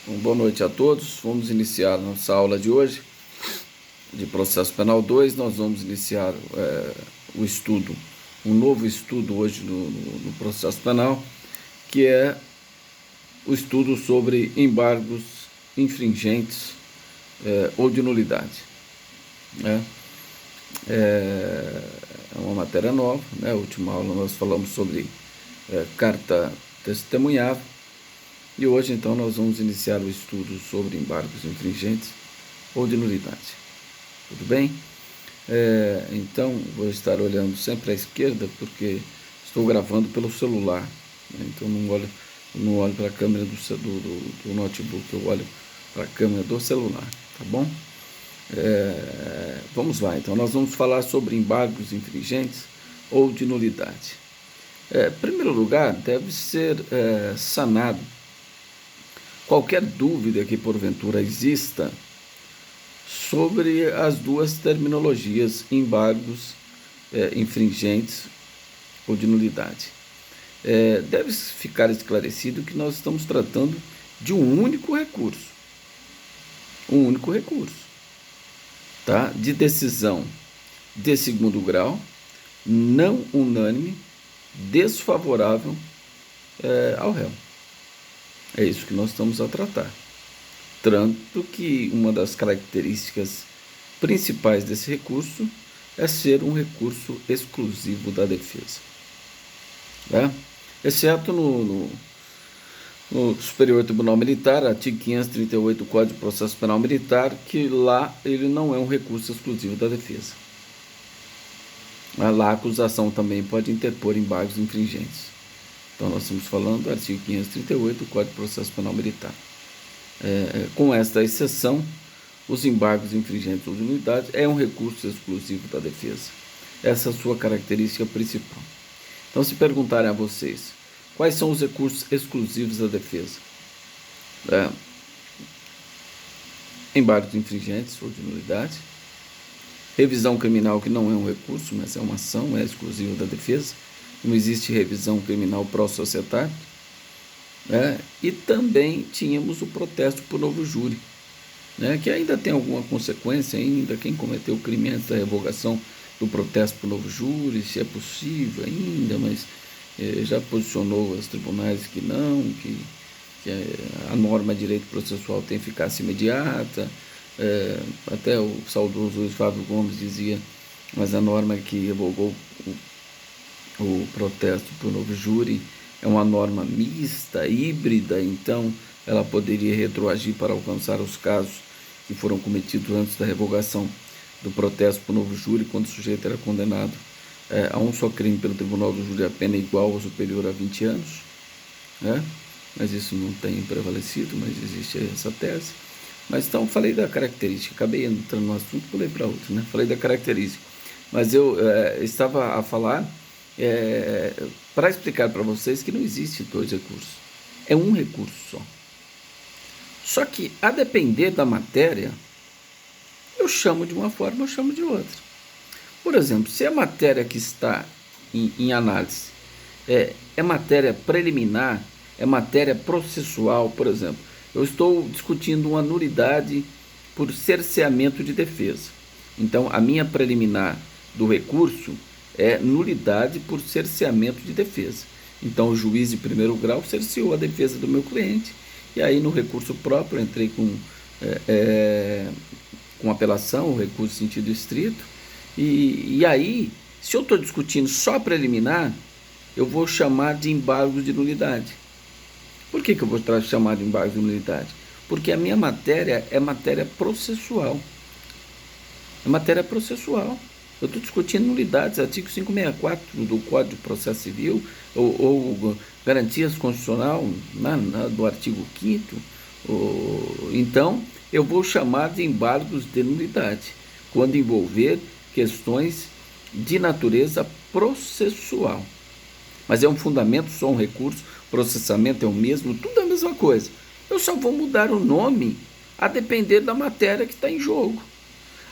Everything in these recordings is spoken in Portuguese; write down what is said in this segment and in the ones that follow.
Boa noite a todos. Vamos iniciar nossa aula de hoje de Processo Penal 2. Nós vamos iniciar o estudo, um novo estudo hoje no Processo Penal, que é o estudo sobre embargos infringentes ou de nulidade. É uma matéria nova, né? A última aula nós falamos sobre carta testemunhável. E hoje, então, nós vamos iniciar o estudo sobre embargos infringentes ou de nulidade. Tudo bem? Então, vou estar olhando sempre à esquerda, porque estou gravando pelo celular, né? Então, não olho para a câmera do notebook, eu olho para a câmera do celular, tá bom? Vamos lá, então, nós vamos falar sobre embargos infringentes ou de nulidade. Em primeiro lugar, deve ser sanado qualquer dúvida que porventura exista sobre as duas terminologias, embargos infringentes ou de nulidade. Deve ficar esclarecido que nós estamos tratando de um único recurso, tá? De decisão de segundo grau, não unânime, desfavorável ao réu. É isso que nós estamos a tratar. Tanto que uma das características principais desse recurso é ser um recurso exclusivo da defesa. Exceto no Superior Tribunal Militar, artigo 538 do Código de Processo Penal Militar, que lá ele não é um recurso exclusivo da defesa. Lá a acusação também pode interpor embargos infringentes. Então, nós estamos falando do artigo 538 do Código de Processo Penal Militar. Com esta exceção, os embargos infringentes ou de nulidade é um recurso exclusivo da defesa. Essa é a sua característica principal. Então, se perguntarem a vocês, quais são os recursos exclusivos da defesa? Embargos infringentes ou de nulidade, revisão criminal, que não é um recurso, mas é uma ação, é exclusiva da defesa. Não existe revisão criminal pró-societária, né? E também tínhamos o protesto por novo júri, né? Que ainda tem alguma consequência ainda, quem cometeu o crime antes da revogação do protesto por novo júri, se é possível ainda, mas já posicionou os tribunais que não, que a norma de direito processual tem eficácia imediata, até o saudoso Luiz Flávio Gomes dizia, mas a norma que revogou o protesto por novo júri é uma norma mista, híbrida, então ela poderia retroagir para alcançar os casos que foram cometidos antes da revogação do protesto por novo júri, quando o sujeito era condenado a um só crime pelo tribunal do júri, a pena igual ou superior a 20 anos, né? Mas isso não tem prevalecido, mas existe essa tese. Mas então falei da característica, acabei entrando no assunto, pulei para outro, né? Falei da característica, mas eu estava a falar para explicar para vocês que não existe dois recursos, é um recurso só. Só que, a depender da matéria, eu chamo de uma forma, eu chamo de outra. Por exemplo, se a matéria que está em análise é matéria preliminar, é matéria processual, por exemplo, eu estou discutindo uma nulidade por cerceamento de defesa. Então, a minha preliminar do recurso é nulidade por cerceamento de defesa. Então, o juiz de primeiro grau cerceou a defesa do meu cliente, e aí no recurso próprio eu entrei com apelação, o recurso em sentido estrito, e aí, se eu estou discutindo só preliminar, eu vou chamar de embargo de nulidade. Por que eu vou chamar de embargo de nulidade? Porque a minha matéria é matéria processual. É matéria processual. Eu estou discutindo nulidades, artigo 564 do Código de Processo Civil, ou garantias constitucional do artigo 5º. Então, eu vou chamar de embargos de nulidade, quando envolver questões de natureza processual. Mas é um fundamento, só um recurso, processamento é o mesmo, tudo é a mesma coisa. Eu só vou mudar o nome a depender da matéria que está em jogo.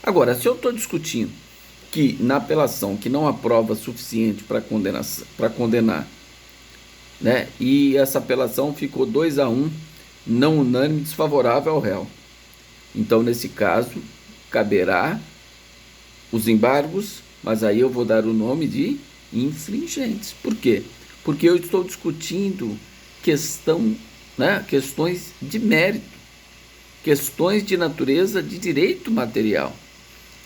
Agora, se eu estou discutindo que na apelação que não há prova suficiente para condenar, né, e essa apelação ficou 2-1 não unânime desfavorável ao réu. Então, nesse caso, caberá os embargos, mas aí eu vou dar o nome de infringentes. Por quê? Porque eu estou discutindo questões de mérito, questões de natureza de direito material.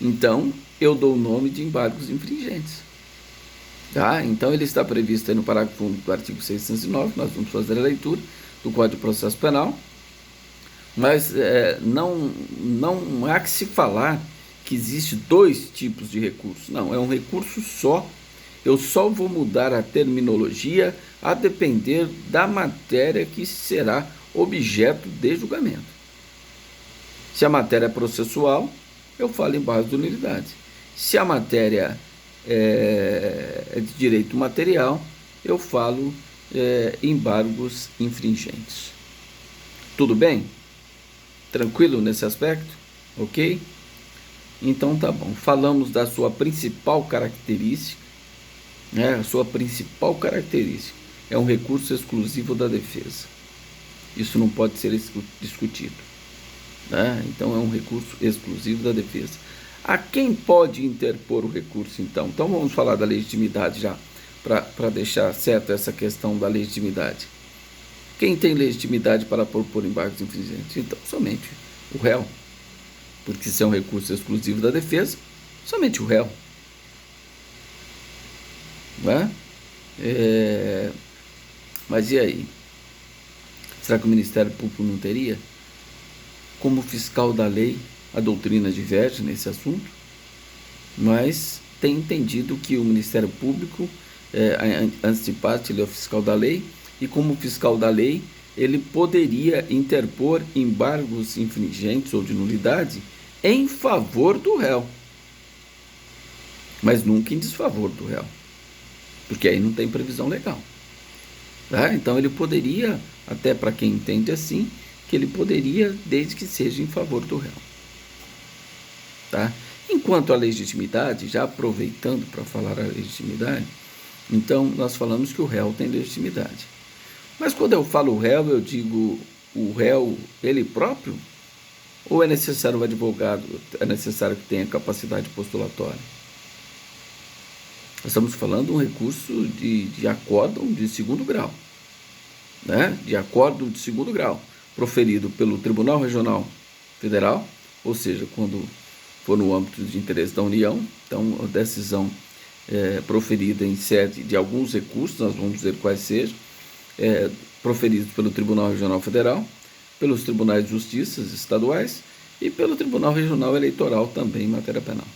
Então, eu dou o nome de embargos infringentes. Tá? Então, ele está previsto aí no parágrafo 1 do artigo 609, nós vamos fazer a leitura do Código de Processo Penal, mas não há que se falar que existe dois tipos de recurso. Não, é um recurso só. Eu só vou mudar a terminologia a depender da matéria que será objeto de julgamento. Se a matéria é processual, eu falo em base de nulidade. Se a matéria é de direito material, eu falo embargos infringentes. Tudo bem? Tranquilo nesse aspecto? Ok? Então tá bom. Falamos da sua principal característica. A sua principal característica é um recurso exclusivo da defesa. Isso não pode ser discutido. Então é um recurso exclusivo da defesa. A quem pode interpor o recurso, então? Então vamos falar da legitimidade já, para deixar certo essa questão da legitimidade. Quem tem legitimidade para propor embargos infringentes? Então, somente o réu. Porque se é um recurso exclusivo da defesa, somente o réu. Mas e aí? Será que o Ministério Público não teria? Como fiscal da lei, a doutrina diverge nesse assunto, mas tem entendido que o Ministério Público, antes de parte, ele é o fiscal da lei, e como fiscal da lei, ele poderia interpor embargos infringentes ou de nulidade em favor do réu, mas nunca em desfavor do réu, porque aí não tem previsão legal. Então ele poderia, até para quem entende assim, que ele poderia, desde que seja em favor do réu. Enquanto a legitimidade, já aproveitando para falar a legitimidade, então nós falamos que o réu tem legitimidade. Mas quando eu falo réu, eu digo o réu ele próprio? Ou é necessário o advogado, é necessário que tenha capacidade postulatória? Nós estamos falando de um recurso de acórdão de segundo grau, de acórdão de segundo grau, proferido pelo Tribunal Regional Federal, ou seja, quando for no âmbito de interesse da União. Então, a decisão proferida em sede de alguns recursos, nós vamos dizer quais sejam, proferidos pelo Tribunal Regional Federal, pelos Tribunais de Justiça estaduais e pelo Tribunal Regional Eleitoral também em matéria penal,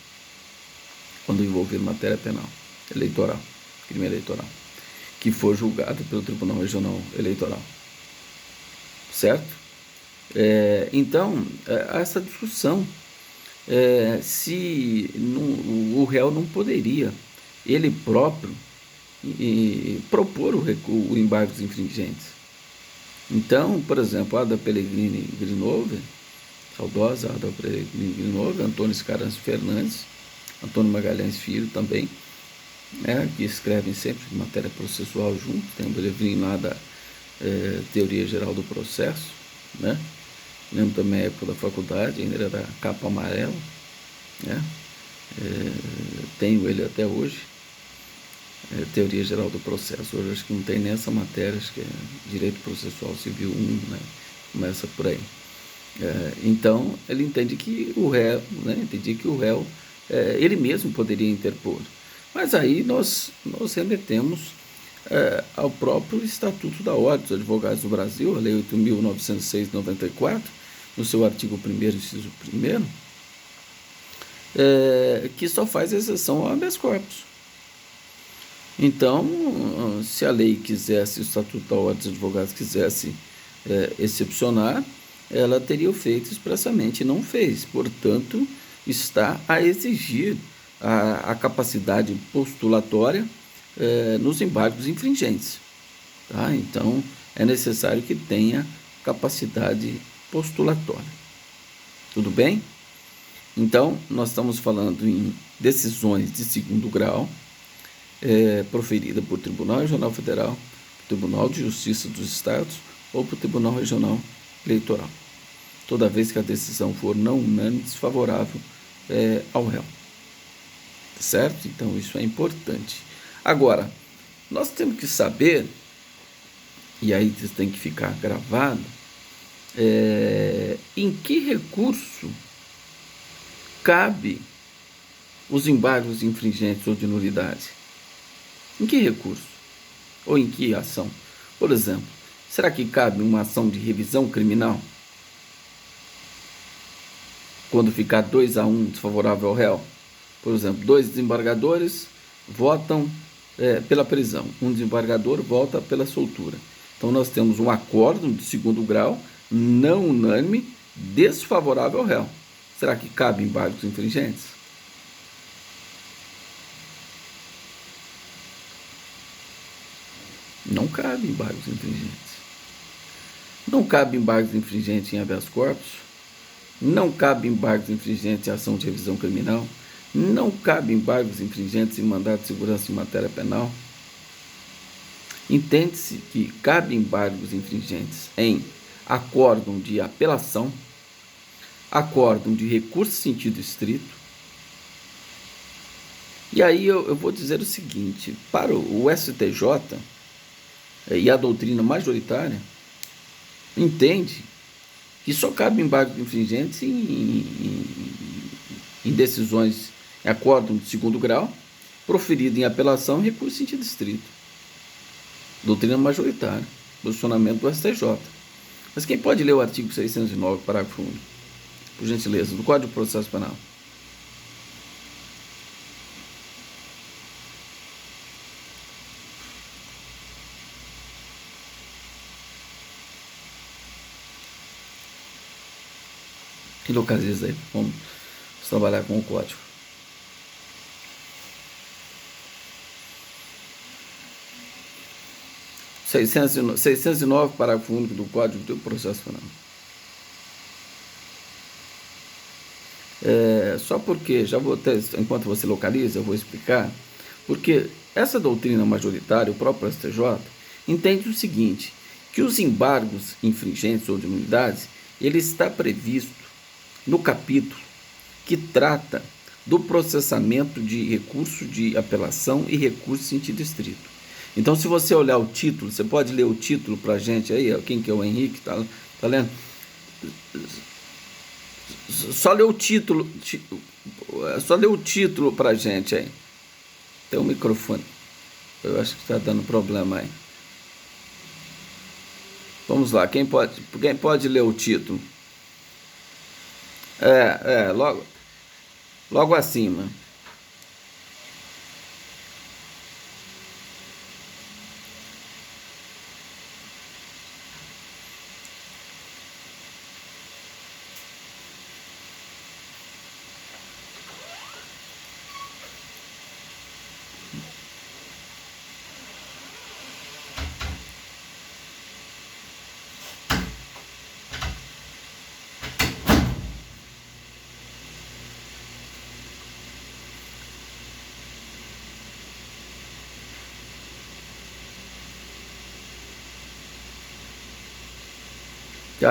quando envolver matéria penal, eleitoral, crime eleitoral, que for julgado pelo Tribunal Regional Eleitoral. Certo? Então, essa discussão, se o réu não poderia, ele próprio, propor o embargos infringentes. Então, por exemplo, a Ada Pellegrini Grinove, saudosa Ada Pellegrini Grinove, Antônio Scarancio Fernandes, Antônio Magalhães Filho também, que escrevem sempre matéria processual junto, tem um livrinho lá da Teoria Geral do Processo, lembro também a época da faculdade, ainda era da capa amarela, tenho ele até hoje, Teoria Geral do Processo. Hoje acho que não tem nessa matéria, acho que é Direito Processual Civil 1, começa por aí. Então, ele entende que o réu, ele mesmo poderia interpor. Mas aí nós remetemos ao próprio Estatuto da Ordem dos Advogados do Brasil, a Lei 8.906 de 94, no seu artigo 1º, inciso 1º, que só faz exceção ao habeas corpus. Então, se a lei quisesse, o Estatuto da Ordem dos Advogados quisesse excepcionar, ela teria o feito expressamente e não fez. Portanto, está a exigir a capacidade postulatória nos embargos infringentes. Então, é necessário que tenha capacidade postulatória. Tudo bem? Então, nós estamos falando em decisões de segundo grau, proferida por Tribunal Regional Federal, Tribunal de Justiça dos Estados ou por Tribunal Regional eleitoral, toda vez que a decisão for não unânime, desfavorável ao réu. Certo? Então, isso é importante. Agora, nós temos que saber, e aí isso tem que ficar gravado, em que recurso cabe os embargos infringentes ou de nulidade. Em que recurso? Ou em que ação? Por exemplo, será que cabe uma ação de revisão criminal? Quando ficar 2-1 desfavorável ao réu? Por exemplo, 2 desembargadores votam pela prisão, um desembargador vota pela soltura. Então nós temos um acórdão de segundo grau, não unânime, desfavorável ao réu. Será que cabe embargos infringentes? Não cabe embargos infringentes. Não cabe embargos infringentes em habeas corpus. Não cabe embargos infringentes em ação de revisão criminal. Não cabe embargos infringentes em mandado de segurança em matéria penal. Entende-se que cabe embargos infringentes em acórdão de apelação, acórdão de recurso em sentido estrito. E aí eu vou dizer o seguinte, para o STJ e a doutrina majoritária, entende que só cabe embargos infringentes em decisões, em acórdão de segundo grau, proferido em apelação e recurso em sentido estrito. Doutrina majoritária, posicionamento do STJ. Mas quem pode ler o artigo 609, parágrafo 1, por gentileza, do Código de Processo Penal? Que localiza aí? Vamos trabalhar com o código. (609), 609, parágrafo único do Código do Processo Penal. Só porque, já vou até, enquanto você localiza, eu vou explicar, porque essa doutrina majoritária, o próprio STJ, entende o seguinte, que os embargos infringentes ou de nulidades, ele está previsto no capítulo que trata do processamento de recurso de apelação e recurso em sentido estrito. Então, se você olhar o título, você pode ler o título para a gente aí, quem que é o Henrique, tá lendo? Só lê o título para a gente aí. Tem um microfone, eu acho que está dando problema aí. Vamos lá, quem pode ler o título? Logo acima.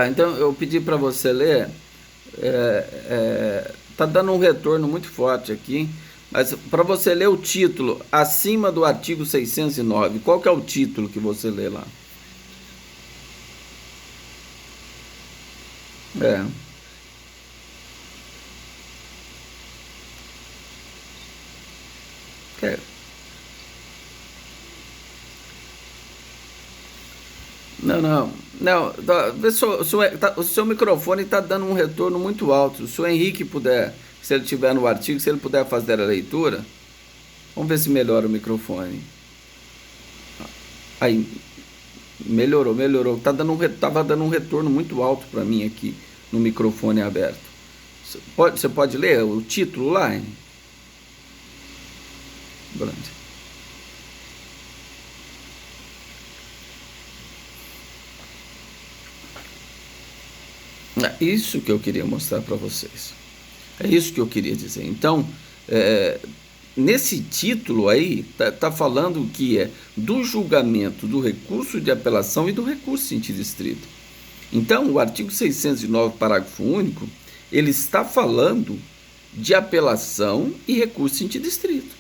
Então eu pedi para você ler, tá dando um retorno muito forte aqui, mas para você ler o título acima do artigo 609, qual que é o título que você lê lá? Não, o seu microfone está dando um retorno muito alto. Se o Henrique puder, se ele estiver no artigo, se ele puder fazer a leitura, vamos ver se melhora o microfone. Aí, melhorou. Estava dando um retorno muito alto para mim aqui no microfone aberto. Você pode ler o título lá, hein? Grande. É isso que eu queria mostrar para vocês. É isso que eu queria dizer. Então, nesse título aí, tá falando que é do julgamento do recurso de apelação e do recurso em sentido estrito. Então, o artigo 609, parágrafo único, ele está falando de apelação e recurso em sentido estrito.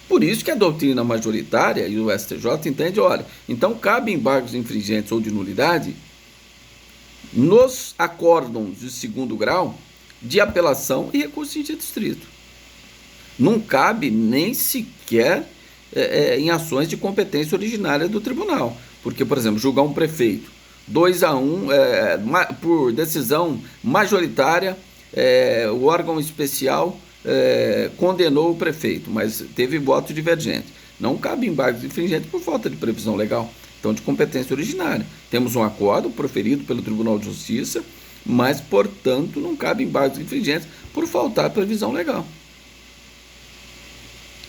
Por isso que a doutrina majoritária e o STJ entende, olha, então cabe embargos infringentes ou de nulidade nos acórdãos de segundo grau de apelação e recurso em sentido estrito. Não cabe nem sequer em ações de competência originária do tribunal. Porque, por exemplo, julgar um prefeito 2-1 por decisão majoritária, o órgão especial condenou o prefeito, mas teve voto divergente. Não cabe embargos infringentes por falta de previsão legal. Então, de competência originária. Temos um acordo proferido pelo Tribunal de Justiça, mas, portanto, não cabe embargos infringentes por faltar previsão legal.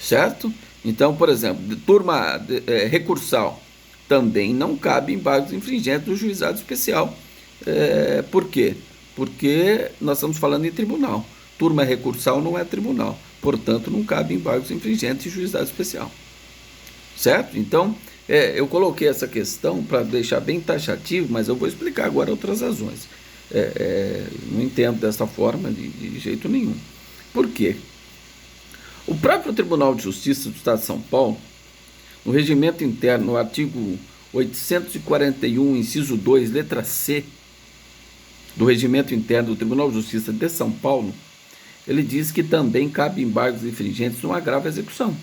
Certo? Então, por exemplo, de turma recursal, também não cabe embargos infringentes do juizado especial. Por quê? Porque nós estamos falando em tribunal. Turma recursal não é tribunal. Portanto, não cabe embargos infringentes em juizado especial. Certo? Então, eu coloquei essa questão para deixar bem taxativo, mas eu vou explicar agora outras razões. Não entendo dessa forma de jeito nenhum. Por quê? O próprio Tribunal de Justiça do Estado de São Paulo, no regimento interno, no artigo 841, inciso 2, letra C, do regimento interno do Tribunal de Justiça de São Paulo, ele diz que também cabe embargos infringentes no agravo à execução.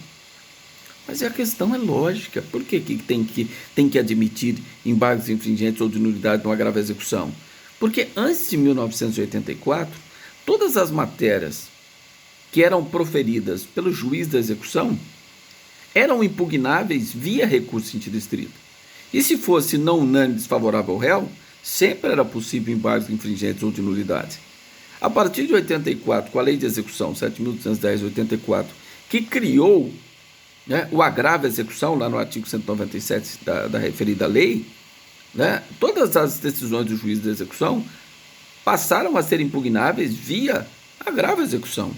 Mas a questão é lógica. Por que tem que admitir embargos infringentes ou de nulidade no agravo à execução? Porque antes de 1984, todas as matérias que eram proferidas pelo juiz da execução eram impugnáveis via recurso em sentido estrito. E se fosse não unânime desfavorável ao réu, sempre era possível embargos infringentes ou de nulidade. A partir de 84, com a Lei de Execução 7.210/84, que criou o agravo à execução, lá no artigo 197 da referida lei, todas as decisões do juiz da execução passaram a ser impugnáveis via agravo à execução.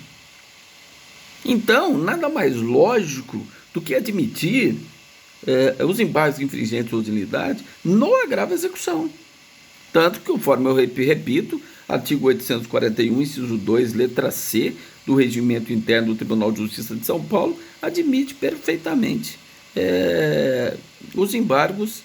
Então, nada mais lógico do que admitir os embargos infringentes ou de nulidade no agravo à execução. Tanto que, conforme eu repito, artigo 841, inciso 2, letra C, do regimento interno do Tribunal de Justiça de São Paulo, admite perfeitamente os embargos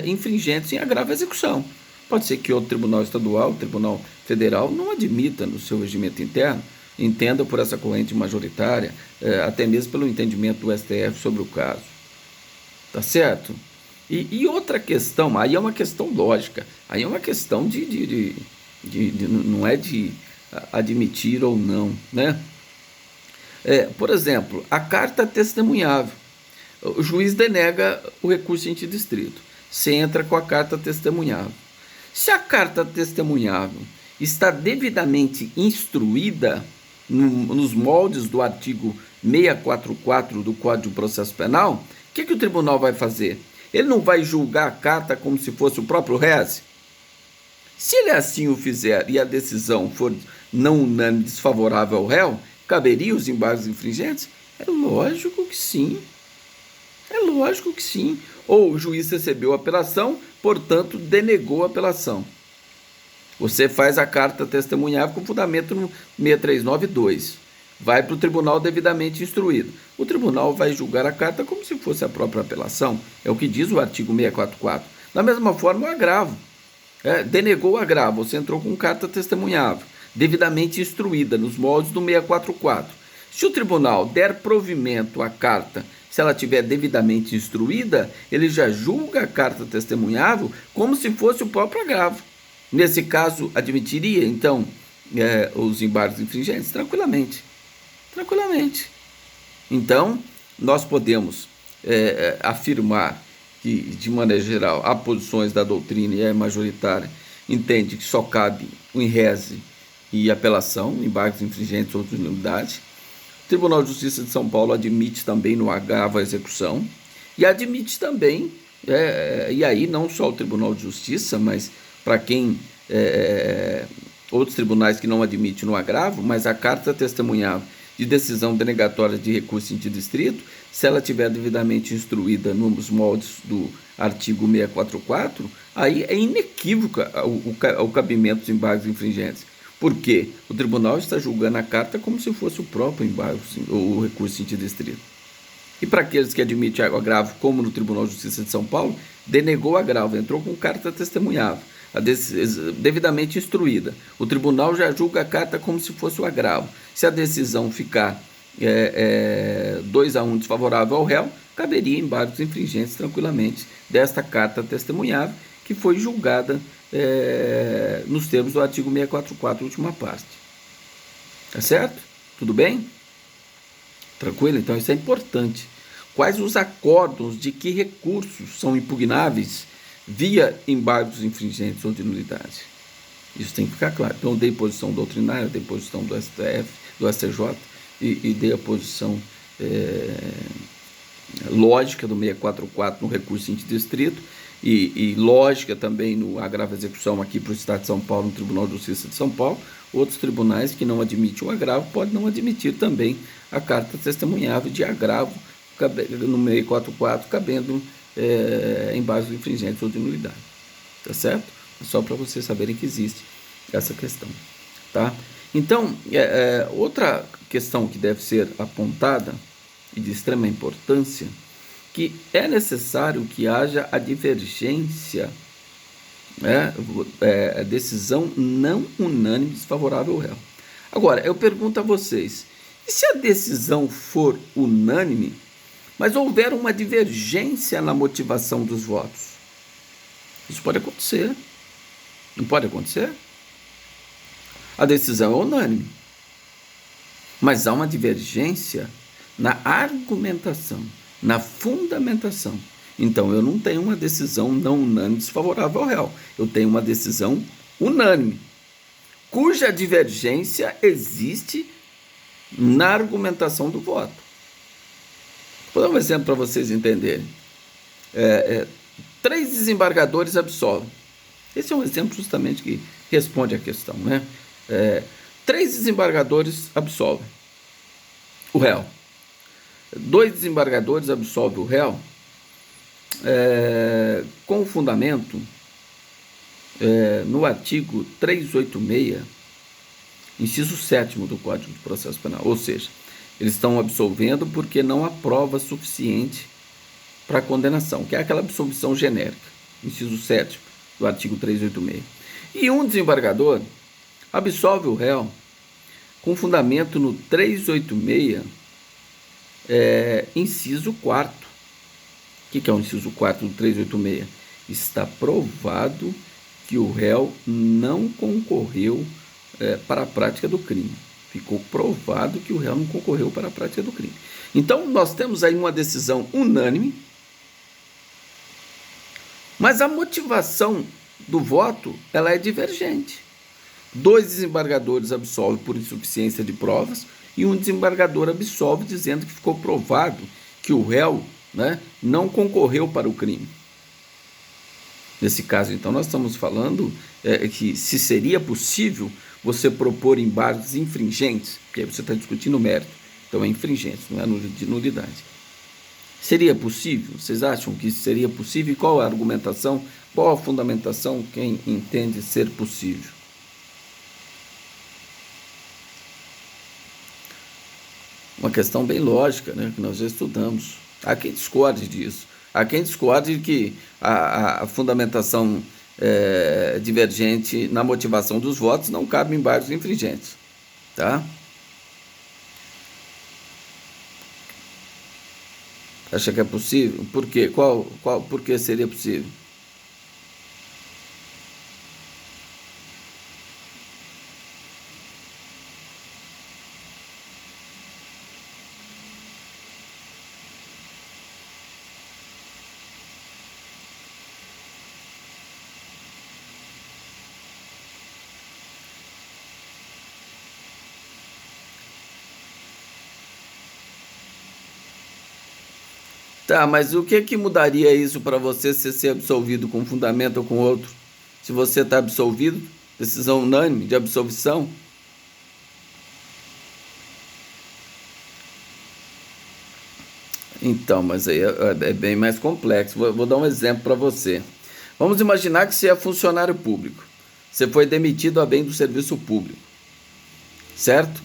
infringentes em agravo à execução. Pode ser que outro tribunal estadual, tribunal federal, não admita no seu regimento interno, entenda por essa corrente majoritária, até mesmo pelo entendimento do STF sobre o caso. Tá certo? E outra questão, aí é uma questão lógica, aí é uma questão não é de admitir ou não, né? Por exemplo, a carta testemunhável. O juiz denega o recurso em sentido estrito. Você entra com a carta testemunhável. Se a carta testemunhável está devidamente instruída nos moldes do artigo 644 do Código de Processo Penal, o que o tribunal vai fazer? Ele não vai julgar a carta como se fosse o próprio réu? Se ele assim o fizer e a decisão for não unânime desfavorável ao réu, caberia os embargos infringentes? É lógico que sim. É lógico que sim. Ou o juiz recebeu a apelação, portanto, denegou a apelação. Você faz a carta testemunhável com fundamento no 6392. Vai para o tribunal devidamente instruído. O tribunal vai julgar a carta como se fosse a própria apelação. É o que diz o artigo 644. Da mesma forma, o agravo. Denegou o agravo, você entrou com carta testemunhável, devidamente instruída nos moldes do 644. Se o tribunal der provimento à carta, se ela tiver devidamente instruída, ele já julga a carta testemunhável como se fosse o próprio agravo. Nesse caso, admitiria, então, os embargos infringentes? Tranquilamente. Tranquilamente. Então, nós podemos afirmar que, de maneira geral, há posições da doutrina e é majoritária, entende que só cabe o enrese e apelação, embargos infringentes ou de nulidade. O Tribunal de Justiça de São Paulo admite também no agravo à execução e admite também, e aí não só o Tribunal de Justiça, mas para quem outros tribunais que não admitem no agravo, mas a carta testemunhável de decisão denegatória de recurso em sentido estrito, se ela tiver devidamente instruída nos moldes do artigo 644, aí é inequívoco o cabimento dos embargos infringentes. Por quê? O tribunal está julgando a carta como se fosse o próprio embargo, o recurso em sentido estrito. E para aqueles que admitem agravo, como no Tribunal de Justiça de São Paulo, denegou o agravo, entrou com carta testemunhável, devidamente instruída. O tribunal já julga a carta como se fosse o agravo. Se a decisão ficar 2-1 desfavorável ao réu, caberia embargos infringentes tranquilamente desta carta testemunhável, que foi julgada nos termos do artigo 644, última parte. Tá certo? Tudo bem? Tranquilo? Então isso é importante. Quais os acórdãos de que recursos são impugnáveis via embargos infringentes ou de nulidade? Isso tem que ficar claro. Então, eu dei posição doutrinária, dei posição do STF, do STJ e dei a posição lógica do 644 no recurso em sentido estrito e lógica também no agravo execução aqui para o Estado de São Paulo, no Tribunal de Justiça de São Paulo. Outros tribunais que não admitem o agravo podem não admitir também a carta testemunhável de agravo no 644, cabendo embargos infringentes ou de nulidade. Tá certo? Só para vocês saberem que existe essa questão. Tá? Então, outra questão que deve ser apontada e de extrema importância, que é necessário que haja a divergência, a decisão não unânime desfavorável ao réu. Agora, eu pergunto a vocês, e se a decisão for unânime, mas houver uma divergência na motivação dos votos? Isso pode acontecer. Não pode acontecer? A decisão é unânime, mas há uma divergência na argumentação, na fundamentação. Então, eu não tenho uma decisão não unânime desfavorável ao réu. Eu tenho uma decisão unânime, cuja divergência existe na argumentação do voto. Vou dar um exemplo para vocês entenderem. 3 desembargadores absolvem. Esse é um exemplo justamente que responde à questão, né? 3 desembargadores absolvem o réu. 2 desembargadores absolvem o réu com o fundamento no artigo 386, inciso 7º do Código de Processo Penal. Ou seja, eles estão absolvendo porque não há prova suficiente para a condenação, que é aquela absolvição genérica, inciso 7º do artigo 386. E um desembargador absolve o réu com fundamento no 386, inciso 4º. O que é o inciso 4º do 386? Está provado que o réu não concorreu para a prática do crime. Ficou provado que o réu não concorreu para a prática do crime. Então, nós temos aí uma decisão unânime, mas a motivação do voto ela é divergente. 2 desembargadores absolvem por insuficiência de provas e um desembargador absolve dizendo que ficou provado que o réu, não concorreu para o crime. Nesse caso, então, nós estamos falando que se seria possível você propor embargos infringentes, porque aí você está discutindo o mérito, então é infringente, não é de nulidade. Seria possível? Vocês acham que seria possível? E qual a argumentação, qual a fundamentação quem entende ser possível? Uma questão bem lógica, que nós já estudamos. Há quem discorde disso. Há quem discorde de que a fundamentação divergente na motivação dos votos não cabe em embargos infringentes. Tá? Acha que é possível? Por quê? Por que seria possível? Tá, mas o que mudaria isso para você se ser absolvido com fundamento ou com outro? Se você está absolvido, decisão unânime de absolvição? Então, mas aí é bem mais complexo. Vou dar um exemplo para você. Vamos imaginar que você é funcionário público. Você foi demitido a bem do serviço público, certo?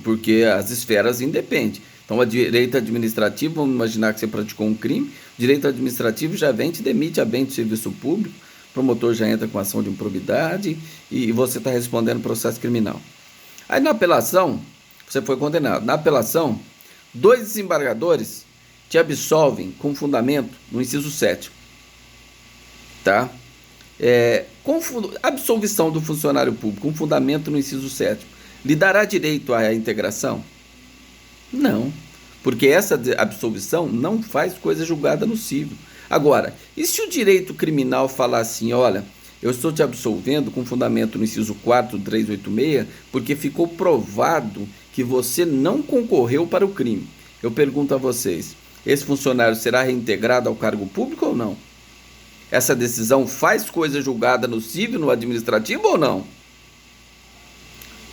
Porque as esferas independem. Então, a direito administrativo, vamos imaginar que você praticou um crime, o direito administrativo já vem e te demite a bem do serviço público, o promotor já entra com ação de improbidade e você está respondendo processo criminal. Aí, na apelação, você foi condenado. Na apelação, dois desembargadores te absolvem com fundamento no inciso 7º, tá? Absolvição do funcionário público com fundamento no inciso 7º lhe dará direito à integração? Não, porque essa absolvição não faz coisa julgada no cível. Agora, e se o direito criminal falar assim, olha, eu estou te absolvendo com fundamento no inciso 4 do 386, porque ficou provado que você não concorreu para o crime. Eu pergunto a vocês, esse funcionário será reintegrado ao cargo público ou não? Essa decisão faz coisa julgada no cível, no administrativo ou não?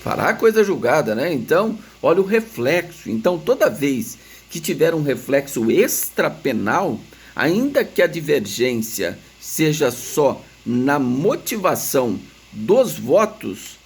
Fará coisa julgada, né? Então, olha o reflexo. Então, toda vez que tiver um reflexo extrapenal, ainda que a divergência seja só na motivação dos votos,